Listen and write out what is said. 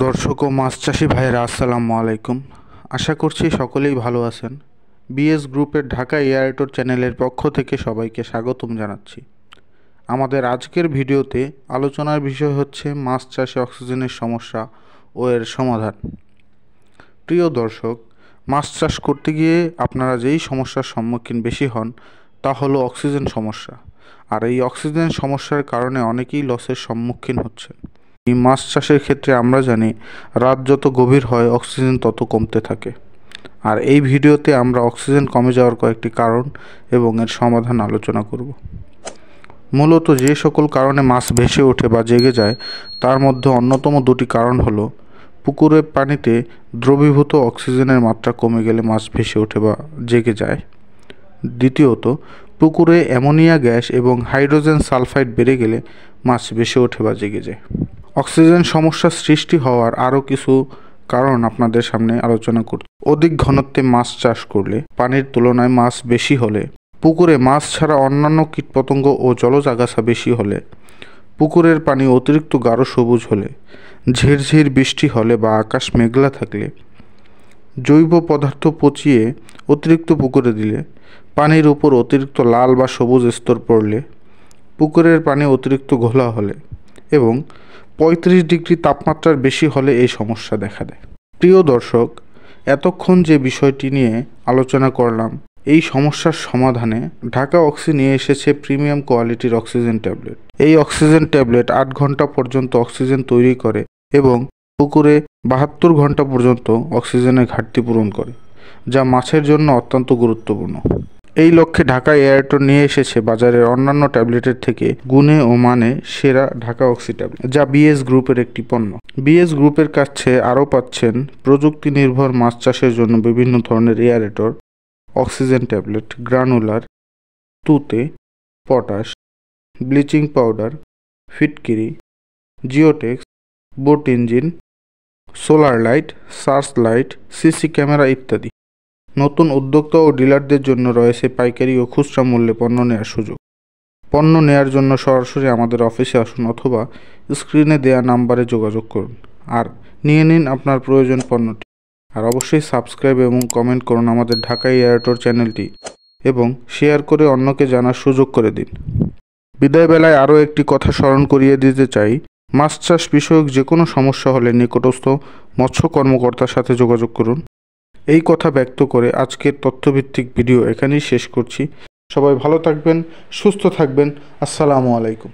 দর্শক ও মাছ চাষি ভাইয়েরা আসসালামু আলাইকুম। আশা করছি সকলেই ভালো আছেন। বিএস গ্রুপের ঢাকা এয়ারটোর চ্যানেলের পক্ষ থেকে সবাইকে স্বাগতম জানাচ্ছি। আমাদের আজকের ভিডিওতে আলোচনার বিষয় হচ্ছে মাছ চাষে অক্সিজেনের সমস্যা ও এর সমাধান। প্রিয় দর্শক, মাছ চাষ করতে গিয়ে আপনারা যেই সমস্যার সম্মুখীন বেশি হন তা হলো অক্সিজেন সমস্যা। আর এই অক্সিজেন সমস্যার কারণে অনেকেই লসের সম্মুখীন হচ্ছেন। এই মাছ চাষের ক্ষেত্রে আমরা জানি রাত যত গভীর হয় অক্সিজেন তত কমতে থাকে। আর এই ভিডিওতে আমরা অক্সিজেন কমে যাওয়ার কয়েকটি কারণ এবং এর সমাধান আলোচনা করব। মূলত যে সকল কারণে মাছ ভেসে ওঠে বা জেগে যায় তার মধ্যে অন্যতম দুটি কারণ হলো পুকুরের পানিতে দ্রবীভূত অক্সিজেনের মাত্রা কমে গেলে মাছ ভেসে ওঠে বা জেগে যায়। দ্বিতীয়ত, পুকুরে অ্যামোনিয়া গ্যাস এবং হাইড্রোজেন সালফাইড বেড়ে গেলে মাছ ভেসে ওঠে বা জেগে যায়। অক্সিজেন সমস্যা সৃষ্টি হওয়ার আরও কিছু কারণ আপনাদের সামনে আলোচনা করছি। অধিক ঘনত্বে মাছ চাষ করলে, পানির তুলনায় মাছ বেশি হলে, পুকুরে মাছ ছাড়া অন্যান্য কীটপতঙ্গ ও জলজ আগাছা বেশি হলে, পুকুরের পানি অতিরিক্ত গাঢ় সবুজ হলে, ঝিরঝির বৃষ্টি হলে বা আকাশ মেঘলা থাকলে, জৈব পদার্থ পচিয়ে অতিরিক্ত পুকুরে দিলে, পানির উপর অতিরিক্ত লাল বা সবুজ স্তর পড়লে, পুকুরের পানি অতিরিক্ত ঘোলা হলে এবং 35 ডিগ্রি তাপমাত্রার বেশি হলে এই সমস্যা দেখা দেয়। প্রিয় দর্শক, এতক্ষণ যে বিষয়টি নিয়ে আলোচনা করলাম, এই সমস্যার সমাধানে ঢাকা অক্সি নিয়ে এসেছে প্রিমিয়াম কোয়ালিটির অক্সিজেন ট্যাবলেট। এই অক্সিজেন ট্যাবলেট 8 ঘন্টা পর্যন্ত অক্সিজেন তৈরি করে এবং পুকুরে 72 ঘন্টা পর্যন্ত অক্সিজেনের ঘাটতি পূরণ করে, যা মাছের জন্য অত্যন্ত গুরুত্বপূর্ণ। এই লক্ষ্যে ঢাকা এয়ারটোর নিয়ে এসেছে বাজারের অন্যান্য ট্যাবলেটের থেকে গুণে ও মানে সেরা ঢাকা অক্সি ট্যাবলেট, যা বিএস গ্রুপের একটি পণ্য। বিএস গ্রুপের কাছে আরও পাচ্ছেন প্রযুক্তি নির্ভর মাছ চাষের জন্য বিভিন্ন ধরনের এয়ারেটর, অক্সিজেন ট্যাবলেট, গ্রানুলার, তুতে, পটাশ, ব্লিচিং পাউডার, ফিটকিরি, geotex, boat engine, solar light, search light, CC camera ইত্যাদি। নতুন উদ্যোক্তা ও ডিলারদের জন্য রয়েছে পাইকারি ও খুচরা মূল্যে পণ্য নেওয়ার সুযোগ। পণ্য নেওয়ার জন্য সরাসরি আমাদের অফিসে আসুন অথবা স্ক্রিনে দেওয়া নাম্বারে যোগাযোগ করুন আর নিয়ে নিন আপনার প্রয়োজন পণ্যটি। আর অবশ্যই সাবস্ক্রাইব এবং কমেন্ট করুন আমাদের ঢাকা এয়ারটোর চ্যানেলটি এবং শেয়ার করে অন্যকে জানার সুযোগ করে দিন। বিদায় বেলায় আরও একটি কথা স্মরণ করিয়ে দিতে চাই, মাছ চাষ বিষয়ক যে কোনো সমস্যা হলে নিকটস্থ মৎস্য কর্মকর্তার সাথে যোগাযোগ করুন। এই কথা ব্যক্ত করে আজকের তথ্যভিত্তিক ভিডিও এখানেই শেষ করছি। সবাই ভালো থাকবেন, সুস্থ থাকবেন। আসসালামু আলাইকুম।